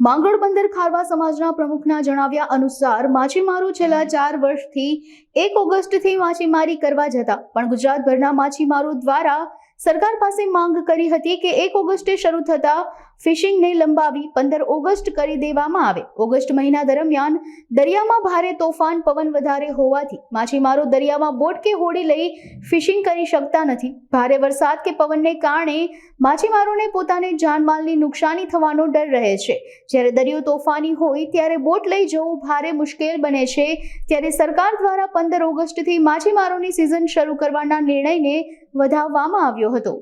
માંગરોળ બંદર ખારવા સમાજના પ્રમુખના જણાવ્યા અનુસાર માછીમારો છેલ્લા 4 વર્ષથી 1 ઓગસ્ટથી માછીમારી કરવા જતા પણ ગુજરાતભરના માછીમારો દ્વારા સરકાર પાસે માંગ કરી હતી કે 1 ઓગસ્ટે શરૂ થતા ફિશિંગને લંબાવી 15 ઓગસ્ટ કરી દેવામાં આવે। ઓગસ્ટ મહિના દરમિયાન દરિયામાં ભારે તોફાન પવન વધારે હોવાથી માછીમારો દરિયામાં બોટ કે હોડી લઈ ફિશિંગ કરી શકતા નથી। ભારે વરસાદ કે પવનને કારણે માછીમારોને પોતાને જાનમાલની નુકસાની થવાનો ડર રહે છે। જ્યારે દરિયો તોફાની હોય ત્યારે બોટ લઈ જવું ભારે મુશ્કેલ બને છે। ત્યારે સરકાર દ્વારા 15 ઓગસ્ટથી માછીમારોની સિઝન શરૂ કરવાના નિર્ણયને વધાવવામાં આવ્યો હતો।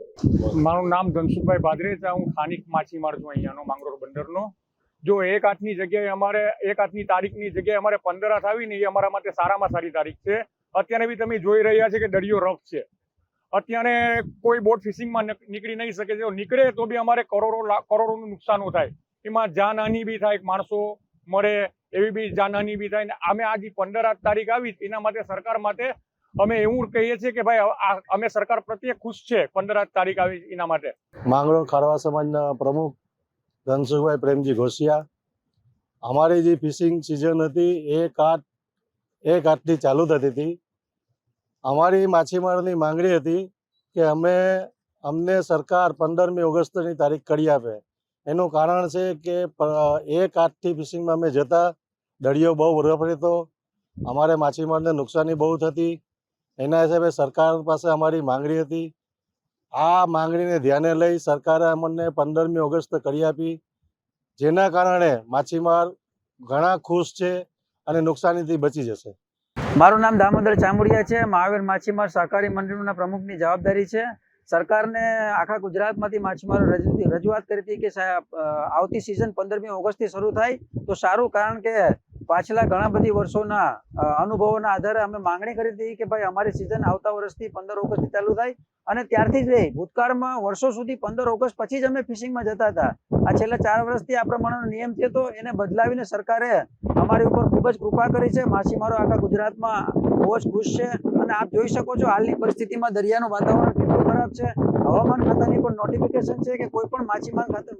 મારું નામ ધનસુખભાઈ ભાદરેજા, હું સ્થાનિક માછીમાર છું અહીંયાનો માંગરોળ બંદરનો। જો 1 હાથની જગ્યાએ અમારે 1 હાથની તારીખની જગ્યાએ અમારે 15 હાથ આવી ને એ અમારા માટે સારામાં સારી તારીખ છે। અત્યારે બી તમે જોઈ રહ્યા છે કે દરિયો રફ છે। અત્યારે કોઈ બોટ ફિશિંગમાં નીકળી નહીં શકે। જો નીકળે તો બી અમારે કરોડોનું નુકસાન થાય। એમાં જાનહાની બી થાય, માણસો મરે એવી બી જાનહાની બી થાય। ને અમે આજે 15 તારીખ આવી એના માટે સરકાર માટે અમે એવું કહીએ છીએ કે ભાઈ અમે સરકાર પ્રત્યે ખુશ છે 15 તારીખ આવી એના માટે। માંગરોળ ખારવા સમાજના પ્રમુખ ધનસુખભાઈ પ્રેમજી ઘોસિયા, અમારી જે ફિશિંગ સિઝન હતી 1 આઠથી ચાલુ થતી હતી। અમારી માછીમારોની માંગણી હતી કે અમને સરકાર 15મી ઓગસ્ટની તારીખ કરી આપે। એનું કારણ છે કે 1 આઠથી ફિશિંગમાં અમે જતા, દરિયો બહુ રફ રહેતો, અમારે માછીમારને નુકસાની બહુ થતી। એના હિસાબે સરકાર પાસે અમારી માંગણી હતી। આ માંગણીને ધ્યાને લઈ સરકારે અમને 15મી ઓગસ્ટ કરી આપી, જેના કારણે માછીમાર ઘણા ખુશ છે અને નુકસાનીથી બચી જશે। મારું નામ દામોદર ચામુડિયા છે। મહાવીર માછીમાર સહકારી મંડળના પ્રમુખની જવાબદારી છે। સરકારને આખા ગુજરાતમાંથી માછીમારો રજૂઆત કરી હતી કે આવતી સિઝન 15મી ઓગસ્ટથી શરૂ થાય તો સારું, કારણ કે પાછલા ઘણા બધી વર્ષોના અનુભવોના આધારે અમે માંગણી કરી હતી કે ભાઈ અમારી સિઝન આવતા વર્ષથી 15 ઓગસ્ટથી ચાલુ થાય। અને ત્યારથી જ ભૂતકાળમાં વર્ષો સુધી 15 ઓગસ્ટ પછી જ અમે ફિશિંગમાં જતા હતા। આ છેલ્લા 4 વર્ષથી આ પ્રમાણેનો નિયમ છે તો એને બદલાવીને સરકારે અમારી ઉપર ખૂબ જ કૃપા કરી છે। માછીમારો આખા ગુજરાતમાં બહુ જ ખુશ છે। અને આપ જોઈ શકો છો હાલની પરિસ્થિતિમાં દરિયાનું વાતાવરણ કેટલું ખરાબ છે। હવામાન ખાતાની પણ નોટિફિકેશન છે કે કોઈ પણ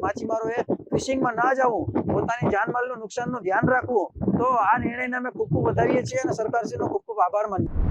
માછીમારોએ ફિશિંગમાં ના જવું, પોતાની જાનમાલનું નુકસાનનું ધ્યાન રાખવું। તો આ નિર્ણયને અમે ખૂબ વધાવીએ છીએ અને સરકારશ્રીનો ખૂબ આભાર માનીએ છીએ।